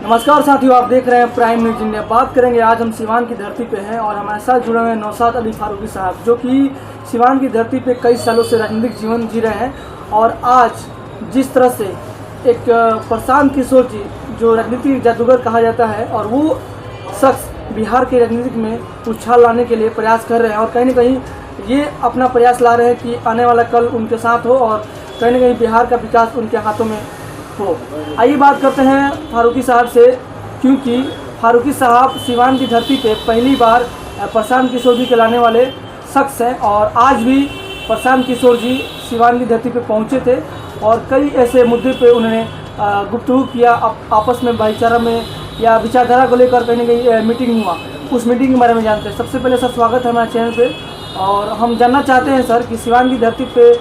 नमस्कार साथियों, आप देख रहे हैं प्राइम न्यूज इंडिया। बात करेंगे आज हम सिवान की धरती पे हैं और हमारे साथ जुड़े हुए हैं नौशाद अली फारूकी साहब, जो कि सिवान की धरती पे कई सालों से राजनीतिक जीवन जी रहे हैं। और आज जिस तरह से एक प्रशांत किशोर जी, जो राजनीतिक जादूगर कहा जाता है, और वो शख्स बिहार के राजनीतिक में उछाल लाने के लिए प्रयास कर रहे हैं और कहीं ना कहीं ये अपना प्रयास ला रहे हैं कि आने वाला कल उनके साथ हो और कहीं ना कहीं बिहार का विकास उनके हाथों में हो। आइए बात करते हैं फारूकी साहब से, क्योंकि फारूकी साहब सिवान की धरती पे पहली बार प्रशांत किशोर जी के लाने वाले शख्स हैं और आज भी प्रशांत किशोर जी सिवान की धरती पे पहुंचे थे और कई ऐसे मुद्दे पे उन्होंने गुफ्तगू किया, आपस में भाईचारा में या विचारधारा को लेकर कहीं ना कहीं मीटिंग हुआ। उस मीटिंग के बारे में जानते हैं। सबसे पहले सर स्वागत है हमारे चैनल पे और हम जानना चाहते हैं सर कि सिवान की धरती पे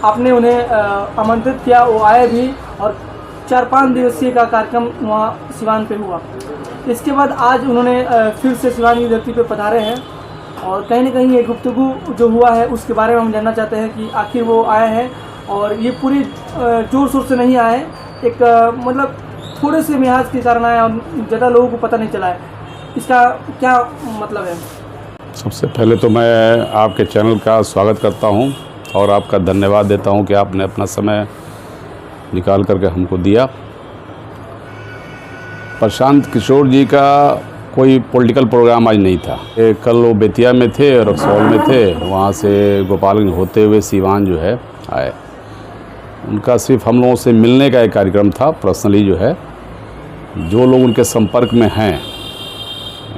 आपने उन्हें आमंत्रित किया, वो आए भी और 4-5 दिवसीय का कार्यक्रम वहाँ सिवान पे हुआ। इसके बाद आज उन्होंने फिर से सिवान की धरती पे पधारे हैं और कहीं ना कहीं ये गुफ्तगू जो हुआ है उसके बारे में हम जानना चाहते हैं कि आखिर वो आए हैं और ये पूरी जोर शोर से नहीं आए, एक मतलब थोड़े से मिजाज के कारण आए और ज़्यादा लोगों को पता नहीं चला है। इसका क्या मतलब है? सबसे पहले तो मैं आपके चैनल का स्वागत करता हूं और आपका धन्यवाद देता हूं कि आपने अपना समय निकाल करके हमको दिया। प्रशांत किशोर जी का कोई पॉलिटिकल प्रोग्राम आज नहीं था। कल वो बेतिया में थे, रक्सौल में थे, वहाँ से गोपालगंज होते हुए सिवान जो है आए। उनका सिर्फ हम लोगों से मिलने का एक कार्यक्रम था। पर्सनली जो है, जो लोग उनके संपर्क में हैं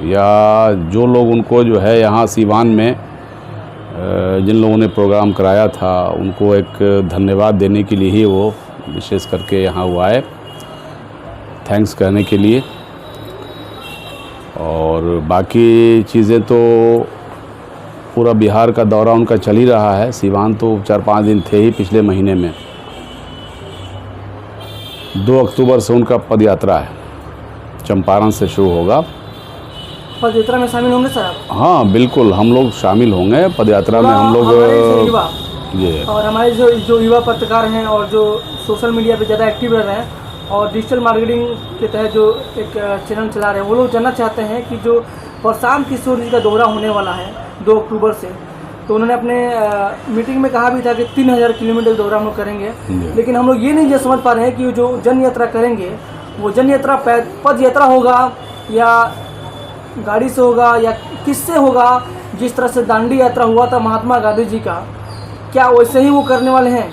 या जो लोग उनको जो है यहाँ सिवान में जिन लोगों ने प्रोग्राम कराया था, उनको एक धन्यवाद देने के लिए ही वो विशेष करके यहाँ वो आए, थैंक्स कहने के लिए। और बाकी चीज़ें तो पूरा बिहार का दौरा उनका चल ही रहा है। सिवान तो 4-5 दिन थे ही पिछले महीने में। 2 अक्टूबर से उनका पद यात्रा है, चंपारण से शुरू होगा। पद यात्रा में शामिल होंगे सर आप? हाँ बिल्कुल, हम लोग शामिल होंगे पद यात्रा में। हम लोग ये और हमारे जो युवा पत्रकार हैं और जो सोशल मीडिया पे ज़्यादा एक्टिव रह रहे हैं और डिजिटल मार्केटिंग के तहत जो एक चैनल चला रहे हैं, वो लोग जानना चाहते हैं कि जो प्रशांत किशोर जी का दौरा होने वाला है 2 अक्टूबर से, तो उन्होंने अपने मीटिंग में कहा भी था कि 3000 किलोमीटर दौरा हम लोग करेंगे। लेकिन हम लोग ये नहीं समझ पा रहे हैं कि जो जन यात्रा करेंगे वो जन यात्रा पद यात्रा होगा या गाड़ी से होगा या किससे होगा। जिस तरह से दांडी यात्रा हुआ था महात्मा गांधी जी का, क्या वैसे ही वो करने वाले हैं?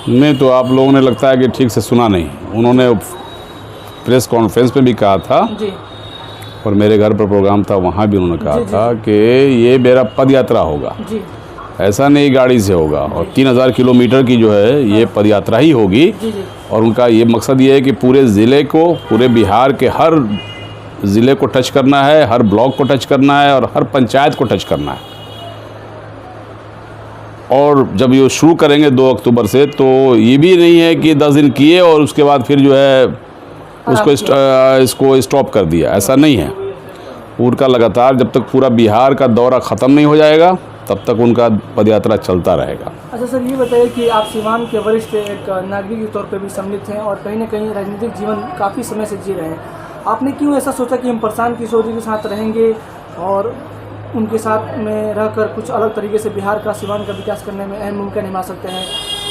नहीं, तो आप लोगों ने लगता है कि ठीक से सुना नहीं। उन्होंने प्रेस कॉन्फ्रेंस में भी कहा था जी, और मेरे घर पर प्रोग्राम था, वहाँ भी उन्होंने कहा था कि ये मेरा पद यात्रा होगा जी। ऐसा नहीं गाड़ी से होगा। और 3000 किलोमीटर की जो है ये पद यात्रा ही होगी जी। और उनका ये मकसद ये है कि पूरे ज़िले को, पूरे बिहार के हर ज़िले को टच करना है, हर ब्लॉक को टच करना है और हर पंचायत को टच करना है। और जब ये शुरू करेंगे 2 अक्टूबर से, तो ये भी नहीं है कि 10 दिन किए और उसके बाद फिर जो है उसको इसको स्टॉप कर दिया, ऐसा नहीं है। उनका लगातार जब तक पूरा बिहार का दौरा ख़त्म नहीं हो जाएगा तब तक उनका पदयात्रा चलता रहेगा। अच्छा सर, ये बताइए कि आप सिवान के वरिष्ठ एक नागरिक के तौर पर भी सम्मिलित हैं और कहीं ना कहीं राजनीतिक जीवन काफ़ी समय से जी रहे हैं। आपने क्यों ऐसा सोचा कि हम प्रशांत किशोर जी के साथ रहेंगे और उनके साथ में रहकर कुछ अलग तरीके से बिहार का, सिवान का विकास करने में अहम भूमिका निभा सकते हैं?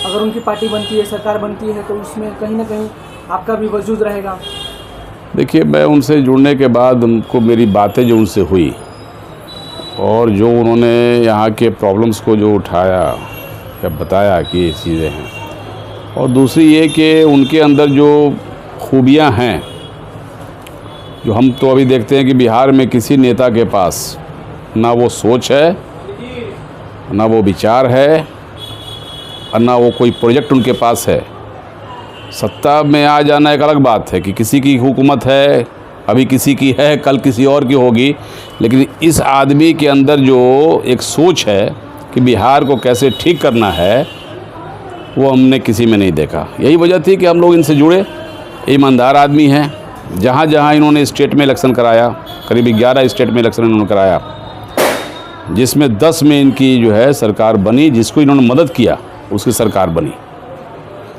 अगर उनकी पार्टी बनती है, सरकार बनती है, तो उसमें कहीं ना कहीं आपका भी वजूद रहेगा। देखिए, मैं उनसे जुड़ने के बाद उनको मेरी बातें जो उनसे हुई और जो उन्होंने यहाँ के प्रॉब्लम्स को जो उठाया या बताया कि ये चीज़ें हैं, और दूसरी ये कि उनके अंदर जो खूबियाँ हैं, जो हम तो अभी देखते हैं कि बिहार में किसी नेता के पास ना वो सोच है, ना वो विचार है और ना वो कोई प्रोजेक्ट उनके पास है। सत्ता में आ जाना एक अलग बात है कि किसी की हुकूमत है, अभी किसी की है, कल किसी और की होगी, लेकिन इस आदमी के अंदर जो एक सोच है कि बिहार को कैसे ठीक करना है, वो हमने किसी में नहीं देखा। यही वजह थी कि हम लोग इनसे जुड़े। ईमानदार आदमी हैं। जहाँ जहाँ इन्होंने स्टेट में इलेक्शन कराया, करीब 11 स्टेट में इलेक्शन इन्होंने कराया, जिसमें 10 में इनकी जो है सरकार बनी। जिसको इन्होंने मदद किया उसकी सरकार बनी।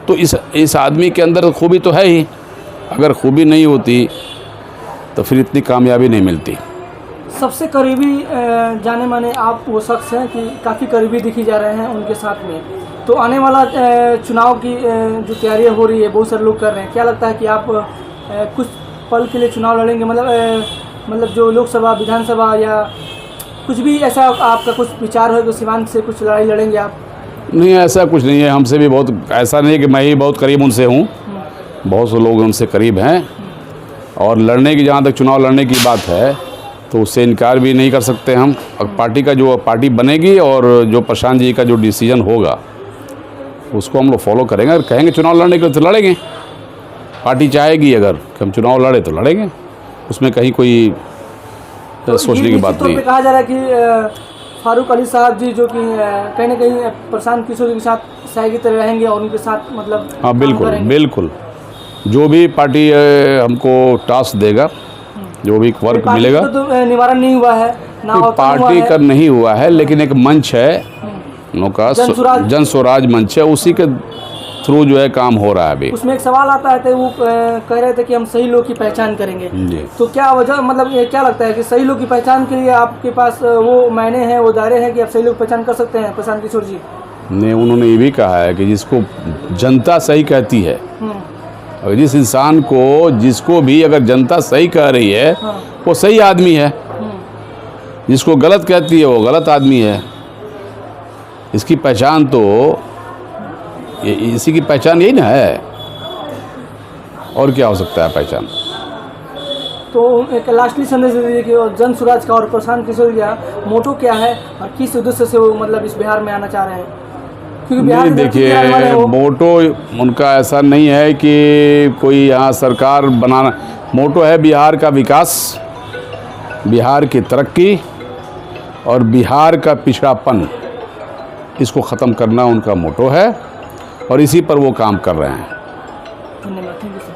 तो इस आदमी के अंदर खूबी तो है ही। अगर खूबी नहीं होती तो फिर इतनी कामयाबी नहीं मिलती। सबसे करीबी जाने माने आप वो शख्स हैं कि काफ़ी करीबी दिखी जा रहे हैं उनके साथ में। तो आने वाला चुनाव की जो तैयारियां हो रही है बहुत सारे लोग कर रहे हैं, क्या लगता है कि आप कुछ पल के लिए चुनाव लड़ेंगे? मतलब जो लोकसभा विधानसभा या कुछ भी ऐसा आपका कुछ विचार हो कि सीवान से कुछ लड़ाई लड़ेंगे आप? नहीं, ऐसा कुछ नहीं है। हमसे भी बहुत, ऐसा नहीं है कि मैं ही बहुत करीब उनसे हूँ, बहुत से लोग उनसे करीब हैं। और लड़ने की, जहाँ तक चुनाव लड़ने की बात है तो उससे इनकार भी नहीं कर सकते हम। और पार्टी का जो पार्टी बनेगी और जो प्रशांत जी का जो डिसीजन होगा उसको हम लोग फॉलो करेंगे। अगर कहेंगे चुनाव लड़ने के लिए तो लड़ेंगे, पार्टी चाहेगी अगर कि हम चुनाव लड़े तो लड़ेंगे, उसमें कहीं कोई सोचने की बात नहीं। कहा जा रहा है कि फारूक अली साहब जी जो कि कहीं ना कहीं प्रशांत किशोर जी के साथ साई की तरह रहेंगे और उनके साथ मतलब हाँ बिल्कुल बिल्कुल, जो भी पार्टी हमको टास्क देगा, जो भी वर्क मिलेगा। तो निवारण नहीं हुआ है ना, पार्टी का नहीं हुआ है, लेकिन एक मंच है उनका, जन स्वराज मंच है, उसी के थ्रू जो है काम हो रहा है अभी। उसमें एक सवाल आता है तो वो कह रहे थे कि हम सही लोग की पहचान करेंगे। तो क्या वजह, मतलब ये क्या लगता है कि सही लोग की पहचान के लिए आपके पास वो मायने हैं, वो दायरे हैं कि आप सही लोग पहचान कर सकते हैं? प्रशांत किशोर जी ने उन्होंने ये भी कहा है कि जिसको जनता सही कहती है, और जिस इंसान को, जिसको भी अगर जनता सही कह रही है वो सही आदमी है, जिसको गलत कहती है वो गलत आदमी है। इसकी पहचान तो इसी की पहचान यही ना है, और क्या हो सकता है पहचान? तो एक लास्टली संदेश दे दीजिए कि जन स्वराज का और प्रशांत किशोर का मोटो क्या है और किस उद्देश्य से वो मतलब इस बिहार में आना चाह रहे हैं? क्योंकि बिहार में देखिए, मोटो उनका ऐसा नहीं है कि कोई यहाँ सरकार बनाना। मोटो है बिहार का विकास, बिहार की तरक्की और बिहार का पिछड़ापन, इसको ख़त्म करना उनका मोटो है और इसी पर वो काम कर रहे हैं। धन्यवाद। Thank you sir.